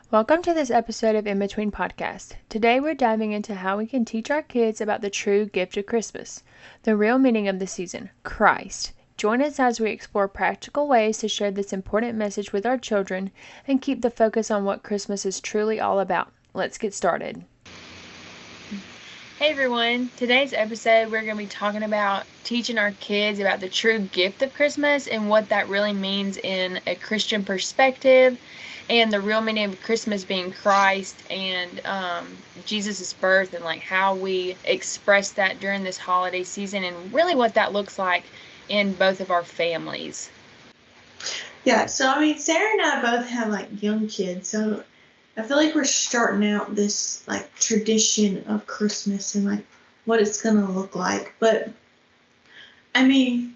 Welcome to this episode of In Between Podcast. Today we're diving into how we can teach our kids about the true gift of Christmas, the real meaning of the season, Christ. Join us as we explore practical ways to share this important message with our children and keep the focus on what Christmas is truly all about. Let's get started. Hey everyone, today's episode we're going to be talking about teaching our kids about the true gift of Christmas and what that really means in a Christian perspective, and the real meaning of Christmas being Christ and Jesus' birth, and like how we express that during this holiday season and really what that looks like in both of our families. Yeah, so I mean, Sarah and I both have like young kids, so I feel like we're starting out this like tradition of Christmas and like what it's gonna look like. But I mean,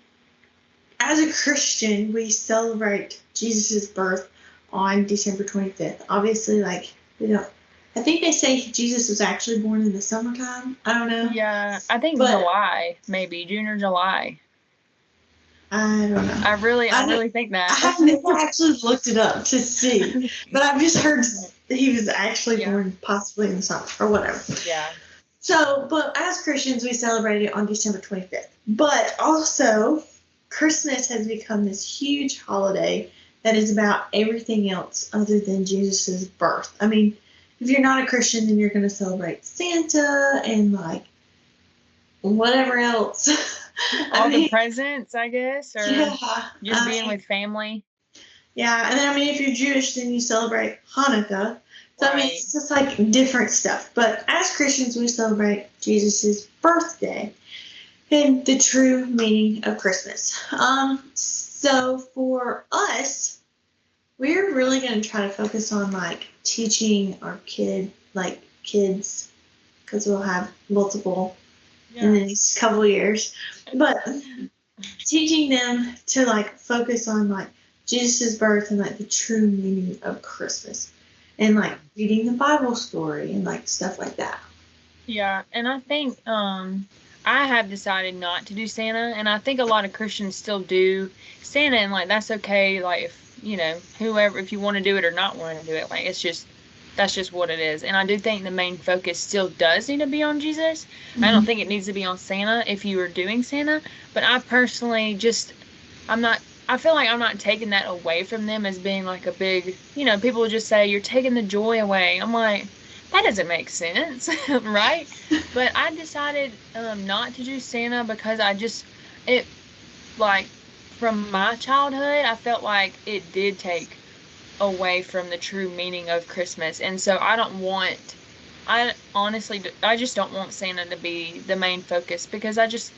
as a Christian, we celebrate Jesus' birth on December 25th. Obviously, like I think they say Jesus was actually born in the summertime. I don't know. Yeah, I think July, maybe June or July. I don't know. I really think that. I have never actually looked it up to see, but I've just heard he was actually born possibly in the summer or whatever. Yeah. So, but as Christians, we celebrate it on December 25th. But also, Christmas has become this huge holiday that is about everything else other than Jesus' birth. I mean, if you're not a Christian, then you're going to celebrate Santa and like whatever else. All the presents, I guess, or just being with family. Yeah, and then I mean, if you're Jewish, then you celebrate Hanukkah. So I mean, it's just like different stuff. But as Christians, we celebrate Jesus' birthday and the true meaning of Christmas. So for us, we're really going to try to focus on like teaching our kids, because we'll have multiple in the next couple of years, but teaching them to like focus on like Jesus' birth and like the true meaning of Christmas, and like reading the Bible story and like stuff like that. Yeah, and I think I have decided not to do Santa, and I think a lot of Christians still do Santa, and like that's okay. Like if whoever, if you want to do it or not want to do it, like that's just what it is. And I do think the main focus still does need to be on Jesus. Mm-hmm. I don't think it needs to be on Santa if you were doing Santa. But I personally I feel like I'm not taking that away from them as being like a big, people just say, you're taking the joy away. I'm like, that doesn't make sense, right? But I decided not to do Santa because from my childhood, I felt like it did take away from the true meaning of Christmas. And so I just don't want Santa to be the main focus, because I just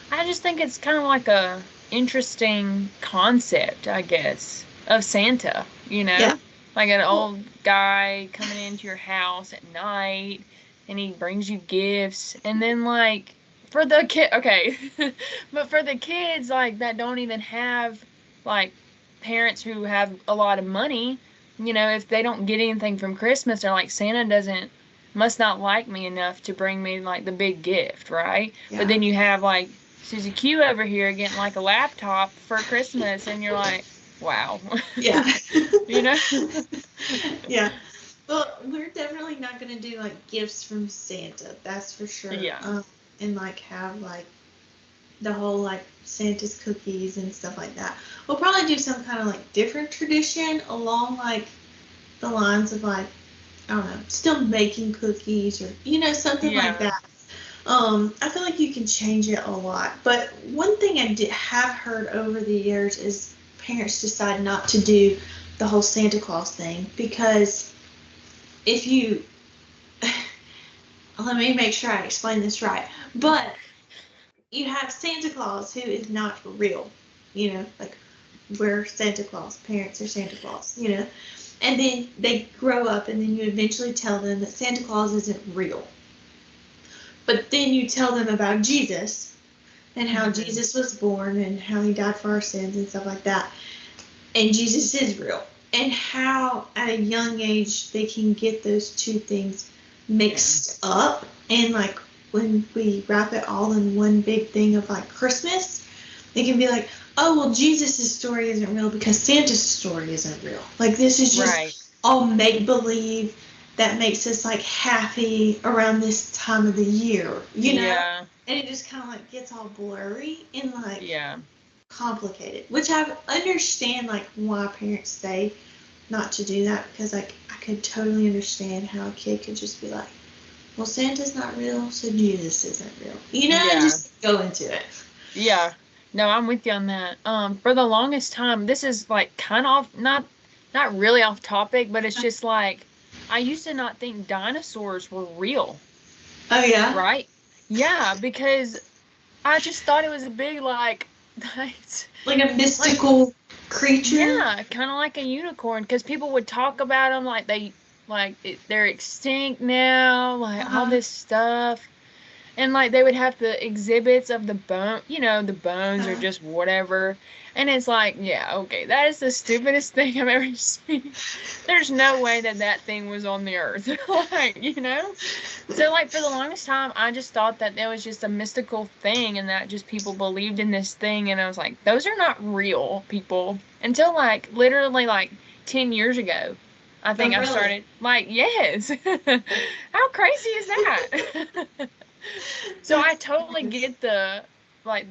think it's kind of like a interesting concept, I guess, of Santa, like an old guy coming into your house at night and he brings you gifts. And then like for the but for the kids like that don't even have like parents who have a lot of money, if they don't get anything from Christmas, they're like, Santa must not like me enough to bring me like the big gift, right? Yeah. But then you have like Susie Q over here getting like a laptop for Christmas, and you're like, wow. Yeah. Yeah. Well, we're definitely not going to do like gifts from Santa, that's for sure. Yeah. And like have like the whole like Santa's cookies and stuff like that. We'll probably do some kind of like different tradition along like the lines of like, I don't know, still making cookies or something like that. I feel like you can change it a lot. But one thing I have heard over the years is parents decide not to do the whole Santa Claus thing, because if you let me make sure I explain this right. But you have Santa Claus who is not real, like we're Santa Claus, parents are Santa Claus, and then they grow up and then you eventually tell them that Santa Claus isn't real. But then you tell them about Jesus and how Jesus was born and how he died for our sins and stuff like that. And Jesus is real. And how at a young age they can get those two things mixed up, and like when we wrap it all in one big thing of like Christmas, they can be like, oh, well, Jesus' story isn't real because Santa's story isn't real. Like, this is just all make believe that makes us like happy around this time of the year, you know? Yeah. And it just kind of like gets all blurry and like Yeah. complicated, which I understand like why parents say not to do that, because like I could totally understand how a kid could just be like, well, Santa's not real, so Jesus isn't real, you know, and Yeah. just go into it. Yeah. No, I'm with you on that. For the longest time, this is like kind of not really off topic, but it's just like I used to not think dinosaurs were real, Oh yeah, right? Yeah, because I just thought it was a big like like a like mystical creature. yeah, kind of like a unicorn because people would talk about them like they're extinct now, like all Uh-huh. this stuff. And like they would have the exhibits of the bone, the bones or Uh, just whatever. And it's like, yeah, okay, that is the stupidest thing I've ever seen. There's no way that that thing was on the earth. like. So like for the longest time, I just thought that it was just a mystical thing and that just people believed in this thing. And I was like, those are not real people until like literally like 10 years ago. I oh think I really? started like, yes. How crazy is that? So I That's totally hilarious. get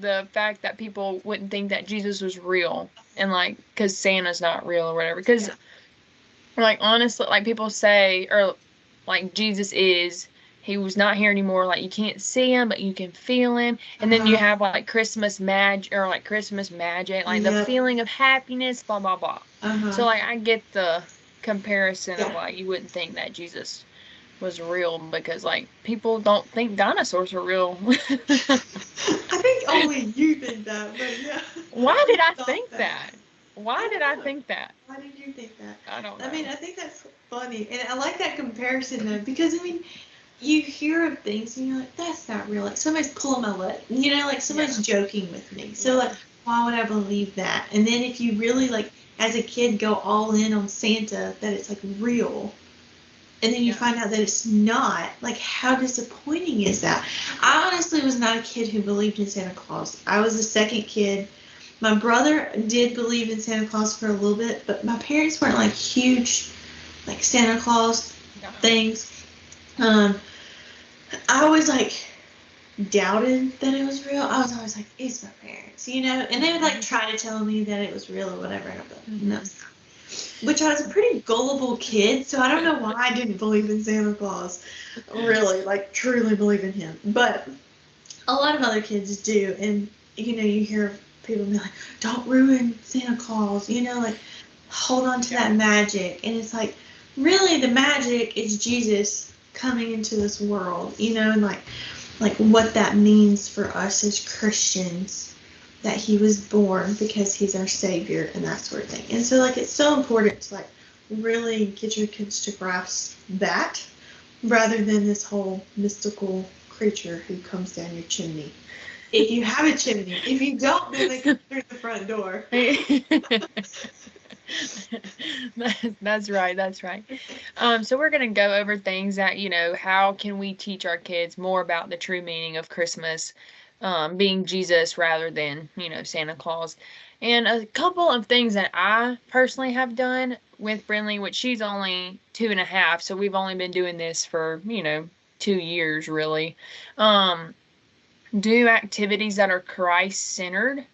the fact that people wouldn't think that Jesus was real and like because Santa's not real or whatever. Because Yeah. like honestly, like people say or like Jesus is. He was not here anymore. Like you can't see him, but you can feel him. And then you Uh-huh. have like Christmas magic or like Christmas magic, like the Yep. feeling of happiness, blah blah blah. Uh-huh. So like I get the comparison of Yeah. like you wouldn't think that Jesus was real because like people don't think dinosaurs are real. I think only you think that, but yeah, Why I did I thought think that. that? Why I did I don't know. think that? Why did you think that? I don't I mean, know. I think that's funny, and I like that comparison though, because I mean, you hear of things and you're like, that's not real. Like somebody's pulling my leg, you know, like somebody's Yeah. joking with me. So like, Yeah. why would I believe that? And then if you really like, as a kid, go all in on Santa, that it's like real, and then you Yeah. find out that it's not, like how disappointing is that? I honestly was not a kid who believed in Santa Claus. I was the second kid. My brother did believe in Santa Claus for a little bit, but my parents weren't like huge like Santa Claus Yeah. things. um I always like doubted that it was real. I was always like, it's my parents, you know, and they would like try to tell me that it was real or whatever, and I'm like, no, it's not. Which I was a pretty gullible kid, so I don't know why I didn't believe in Santa Claus. Really, like truly believe in him. But a lot of other kids do, and you know, you hear people be like, "Don't ruin Santa Claus," you know, like hold on to Yeah. that magic. And it's like, really, the magic is Jesus coming into this world, you know, and like what that means for us as Christians, that he was born because he's our savior and that sort of thing. And so like it's so important to like really get your kids to grasp that rather than this whole mystical creature who comes down your chimney. If you have a chimney. If you don't, then they come through the front door. That's right. That's right. So we're gonna go over things that, how can we teach our kids more about the true meaning of Christmas, being Jesus rather than, Santa Claus. And a couple of things that I personally have done with Brinley, which she's only 2.5, so we've only been doing this for, 2 years really. Um, do activities that are Christ centered.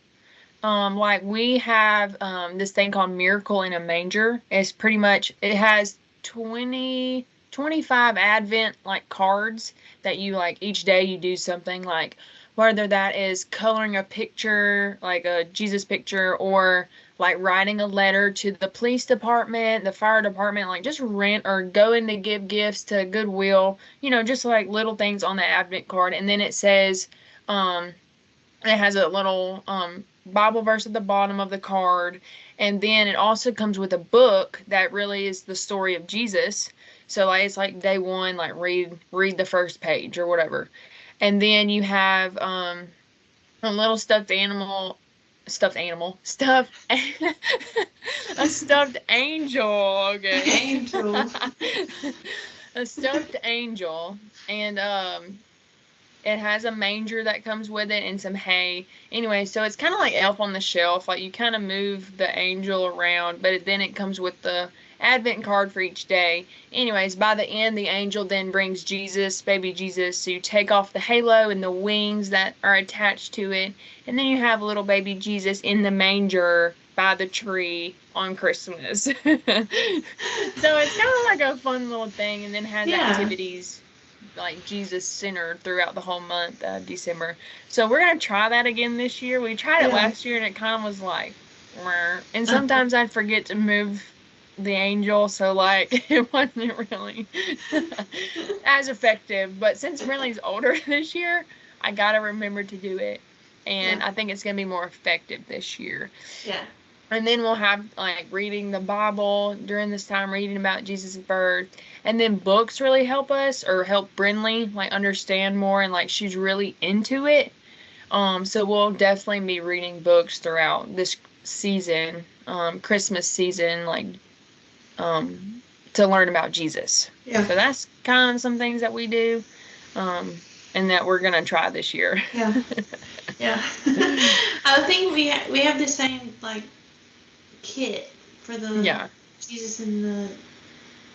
Like we have this thing called Miracle in a Manger. It's pretty much it has 25 Advent like cards that you like each day you do something like whether that is coloring a picture like a Jesus picture or like writing a letter to the police department, the fire department, like just rent or going to give gifts to Goodwill, just like little things on the Advent card. And then it says, um, it has a little Bible verse at the bottom of the card, and then it also comes with a book that really is the story of Jesus. So like it's like day one, like read the first page or whatever, and then you have a little stuffed animal, stuffed a stuffed angel. Okay, Angel. a stuffed angel, and it has a manger that comes with it and some hay. Anyway, so it's kind of like Elf on the Shelf. Like you kind of move the angel around, but then it comes with the Advent card for each day. Anyways, by the end, the angel then brings Jesus, baby Jesus. So you take off the halo and the wings that are attached to it, and then you have little baby Jesus in the manger by the tree on Christmas. So it's kind of like a fun little thing, and then has activities like Jesus centered throughout the whole month of December. So we're gonna try that again this year. We tried it last year, and it kind of was like, and sometimes I'd forget to move the angel, so like it wasn't really as effective. But since Brentley's older this year, I gotta remember to do it, and I think it's gonna be more effective this year. Yeah. And then we'll have, like, reading the Bible during this time, reading about Jesus' birth. And then books really help us, or help Brinley, like, understand more, and, like, she's really into it. So we'll definitely be reading books throughout this season, Christmas season, like, to learn about Jesus. Yeah. So that's kind of some things that we do, and that we're going to try this year. Yeah. Yeah. I think we have the same, like, kit for the Jesus in the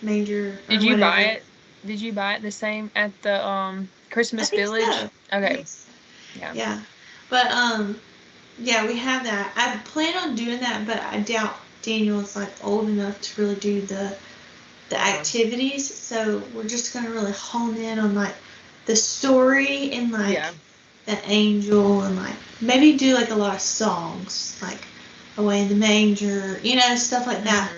manger. Did you buy it? Did you buy it the same at the Christmas Village? So. Okay. Yeah. Yeah. But yeah, we have that. I plan on doing that, but I doubt Daniel is like old enough to really do the activities. So we're just gonna really hone in on like the story and like the angel, and like maybe do like a lot of songs, like Away in the Manger, you know, stuff like that.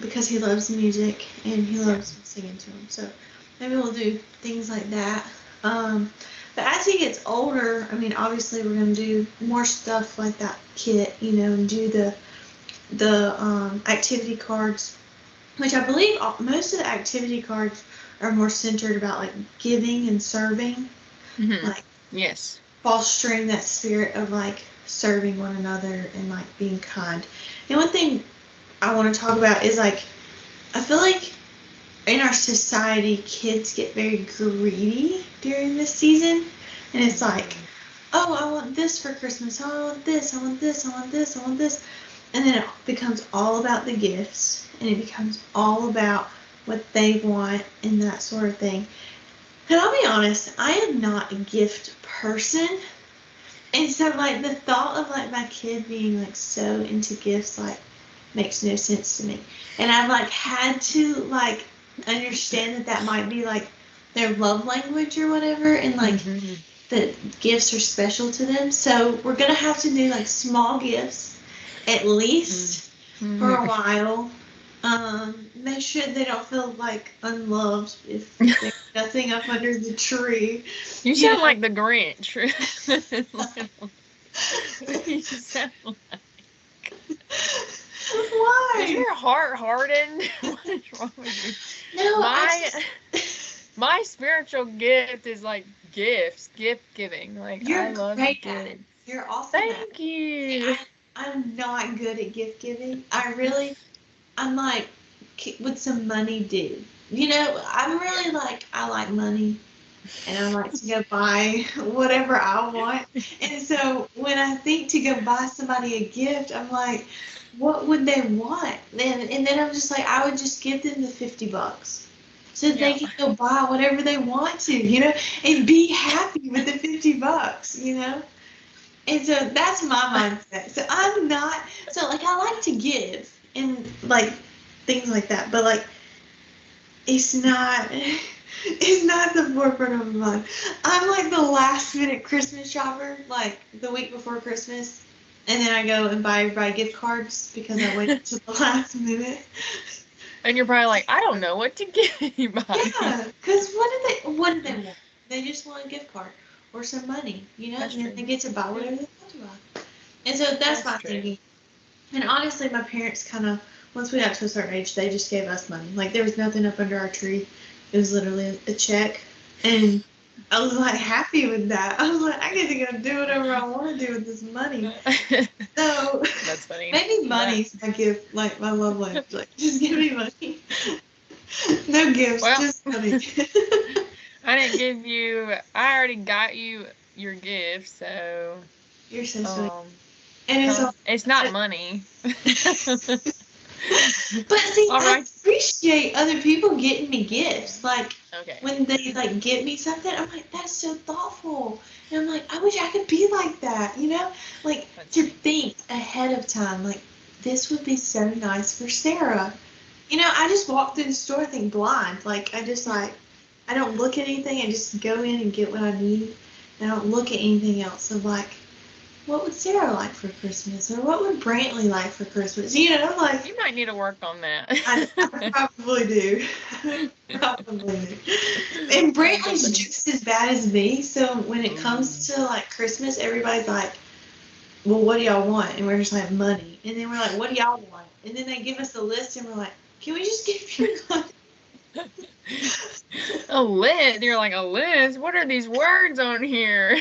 Because he loves music and he loves singing to him. So maybe we'll do things like that. But as he gets older, I mean, obviously we're going to do more stuff like that kit, you know, and do the activity cards, which I believe most of the activity cards are more centered about like giving and serving. Like, fostering that spirit of like serving one another and like being kind. And one thing I want to talk about is like, I feel like in our society, kids get very greedy during this season, and it's like, oh, I want this for Christmas, oh, I want this, I want this, I want this, I want this, and then it becomes all about the gifts, and it becomes all about what they want and that sort of thing. And I'll be honest, I am not a gift person. And so, like, the thought of, like, my kid being, like, so into gifts, like, makes no sense to me. And I've, like, had to, like, understand that might be, like, their love language or whatever. And, like, that gifts are special to them. So we're going to have to do, like, small gifts, at least, for a while. Make sure they don't feel, like, unloved if there's nothing up under the tree. You sound like the Grinch. You sound like... Why? Is your heart hardened? What is wrong with you? No, my spiritual gift is like gift giving. Like, I love great at it. You're awesome. Thank you. I'm not good at gift giving. I'm like with some money dude. You know, I'm really like, I like money, and I like to go buy whatever I want. And so when I think to go buy somebody a gift, I'm like, what would they want? And then I'm just like, I would just give them the $50 so they can go buy whatever they want to, you know, and be happy with the $50, you know. And so that's my mindset. So I like to give and like things like that, but like it's not the forefront of my mind. I'm like the last minute Christmas shopper, like the week before Christmas, and then I go and buy everybody gift cards because I wait to the last minute. And you're probably like, I don't know what to give anybody. Yeah, because what do they want? They just want a gift card or some money, you know, and then they get to buy whatever they want to buy. And so that's my thinking. And honestly, my parents kind of, once we got to a certain age, they just gave us money. Like, there was nothing up under our tree. It was literally a check. And I was, like, happy with that. I was like, I get to go do whatever I want to do with this money. So, that's funny. Maybe money's my gift, like, my love language. Like, just give me money. No gifts, just money. I didn't give you, I already got you your gift, so. You're so sweet. And it's not money. But see, All I right. appreciate other people getting me gifts. Like Okay. when they like get me something, I'm like, that's so thoughtful. And I'm like, I wish I could be like that, you know? Like That's to sweet. think ahead of time, like this would be so nice for Sarah. You know, I just walk through the store, I think blind. Like I just like I don't look at anything. I just go in and get what I need. And I don't look at anything else. Of like, what would Sarah like for Christmas, or what would Brantley like for Christmas? You know, like You might need to work on that. I probably do. Probably do. And Oh, that's Brantley's funny. just as bad as me. So when it comes Ooh. to like Christmas, everybody's like, "Well, what do y'all want?" And we're just like, "Money." And then we're like, "What do y'all want?" And then they give us a list, and we're like, "Can we just give you money?" A list. You're like, a list? What are these words on here?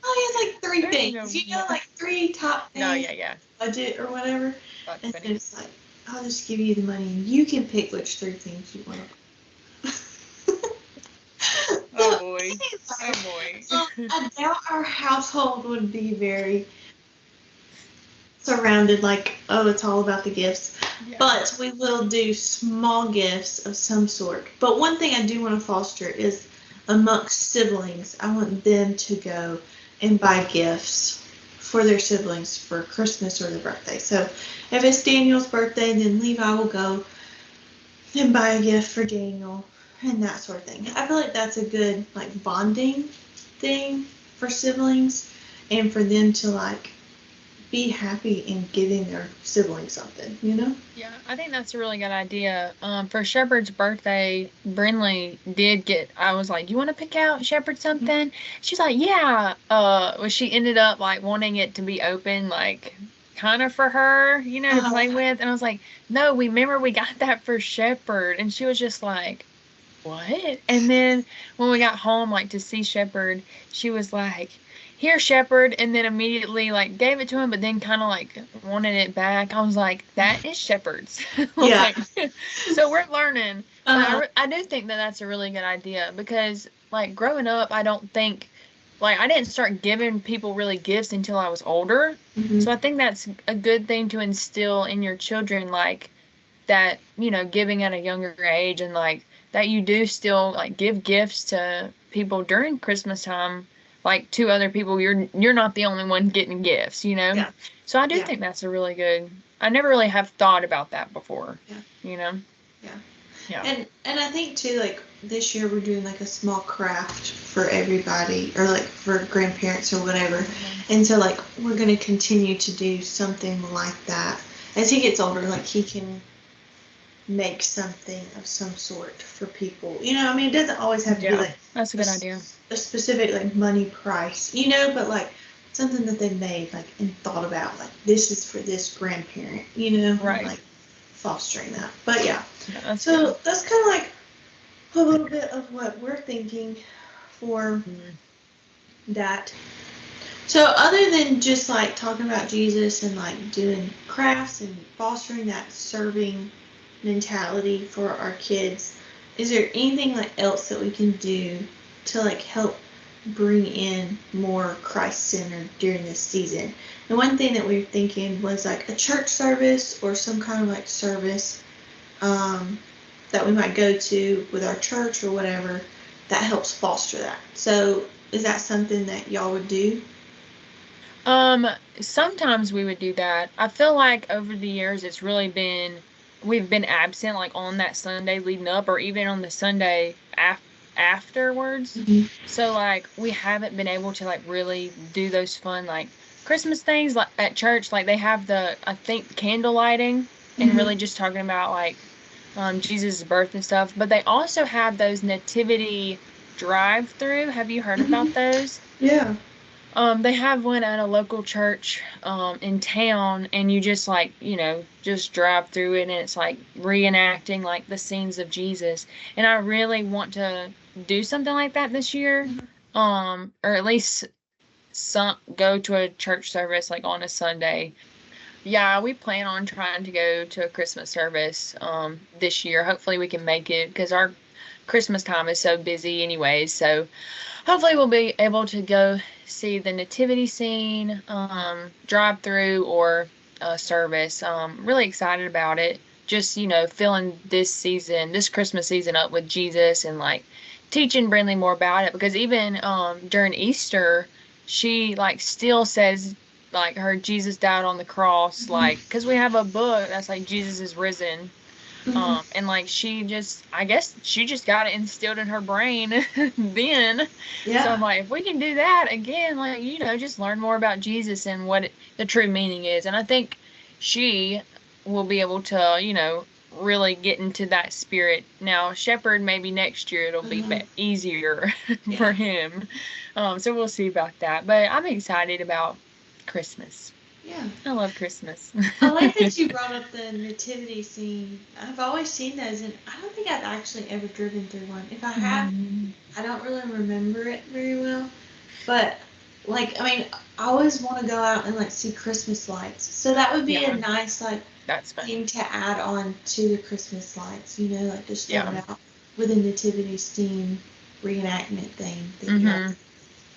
Oh, he has like three There's no. things. You know, like three top No, things, yeah, yeah. budget or whatever. That's And funny. then it's like, I'll just give you the money, and you can pick which three things you want. Oh So boy. Oh anyway, boy. I doubt our household would be very surrounded like, oh, it's all about the gifts. Yeah. But we will do small gifts of some sort. But one thing I do want to foster is amongst siblings, I want them to go and buy gifts for their siblings for Christmas or their birthday. So if it's Daniel's birthday, then Levi will go and buy a gift for Daniel and that sort of thing. I feel like that's a good like bonding thing for siblings and for them to like be happy in giving their sibling something, you know? Yeah, I think that's a really good idea. For Shepard's birthday, Brinley did get. I was like, "You want to pick out Shepard something?" She's like, "Yeah." Well, she ended up like wanting it to be open, like kind of for her, to play Uh, with. And I was like, "No, we remember we got that for Shepard." And she was just like, "What?" And then when we got home, like to see Shepard, she was like, "Here, Shepard," and then immediately like gave it to him, but then kind of like wanted it back. I was like, "That is Shepard's." yeah. Like, so we're learning, but Uh, I do think that that's a really good idea because like growing up, I don't think like I didn't start giving people really gifts until I was older. mhm. So I think that's a good thing to instill in your children, like that giving at a younger age, and like that you do still like give gifts to people during Christmas time, like to other people. You're not the only one getting gifts. Yeah. So I do Yeah. think that's a really good. I never really have thought about that before. Yeah. you know Yeah. yeah. And I think too, like this year we're doing like a small craft for everybody, or like for grandparents or whatever. And so like we're gonna continue to do something like that as he gets older. Like he can make something of some sort for people. You know, I mean, it doesn't always have to be Yeah, like that's a a, good idea. a specific like money price, you know, but like something that they made like and thought about, like this is for this grandparent, you know, and Right. like fostering that. But yeah, Yeah, that's good. so that's kind of like a little bit of what we're thinking for Mm. that. So other than just like talking about Jesus and like doing crafts and fostering that serving mentality for our kids, is there anything like else that we can do to like help bring in more Christ centered during this season? And one thing that we were thinking was like a church service or some kind of like service that we might go to with our church or whatever that helps foster that. So is that something that y'all would do? Um, Sometimes we would do that. I feel like over the years it's really been we've been absent like on that Sunday leading up or even on the Sunday afterwards. Mhm. So like we haven't been able to like really do those fun like Christmas things like at church. Like they have the I think candle lighting and Mhm. really just talking about like Jesus' birth and stuff. But they also have those nativity drive through. Have you heard about Mhm. those? Yeah. They have one at a local church in town, and you just like, just drive through it, and it's like reenacting like the scenes of Jesus. And I really want to do something like that this year. Mhm. Or at least go to a church service like on a Sunday. Yeah, we plan on trying to go to a Christmas service this year. Hopefully we can make it because our Christmas time is so busy anyways. So hopefully we'll be able to go see the nativity scene, drive through, or service. Really excited about it. Just, filling this Christmas season up with Jesus and like teaching Brindley more about it because even during Easter, she like still says like her Jesus died on the cross, like because we have a book that's like Jesus is risen. And like I guess she just got it instilled in her brain then. Yeah. So I'm like, if we can do that again, like, just learn more about Jesus and what the true meaning is. And I think she will be able to, really get into that spirit. Now, Shepherd, maybe next year it'll be easier for him. So we'll see about that. But I'm excited about Christmas. Yeah. I love Christmas. I like that you brought up the nativity scene. I've always seen those, and I don't think I've actually ever driven through one. If I have, I don't really remember it very well. But, like, I mean, I always want to go out and, like, see Christmas lights. So that would be a nice, like, thing to add on to the Christmas lights, like just start out with a nativity scene reenactment thing. That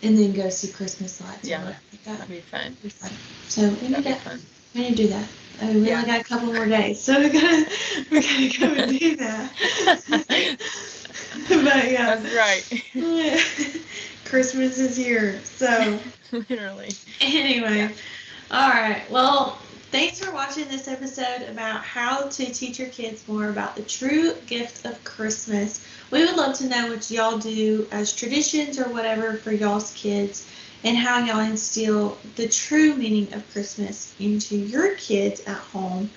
and then go see Christmas lights. Yeah, that'd be fun. So we need to do that. I mean, we only got a couple more days, so we're gonna go and do that. But yeah, that's right. Christmas is here, so literally. Anyway, all right. Well, thanks for watching this episode about how to teach your kids more about the true gift of Christmas. We would love to know what y'all do as traditions or whatever for y'all's kids and how y'all instill the true meaning of Christmas into your kids at home.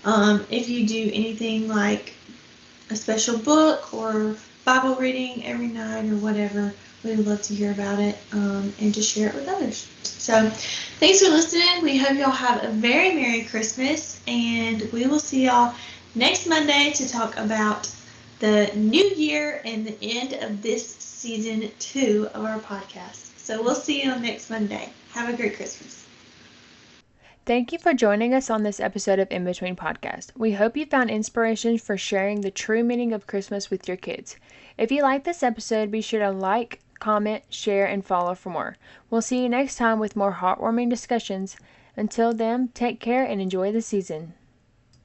If you do anything like a special book or Bible reading every night or whatever, we would love to hear about it and to share it with others. So thanks for listening. We hope y'all have a very Merry Christmas, and we will see y'all next Monday to talk about the new year and the end of this season 2 of our podcast. So we'll see you next Monday. Have a great Christmas. Thank you for joining us on this episode of In Between Podcast. We hope you found inspiration for sharing the true meaning of Christmas with your kids. If you like this episode, be sure to like, comment, share, and follow for more. We'll see you next time with more heartwarming discussions. Until then, take care and enjoy the season.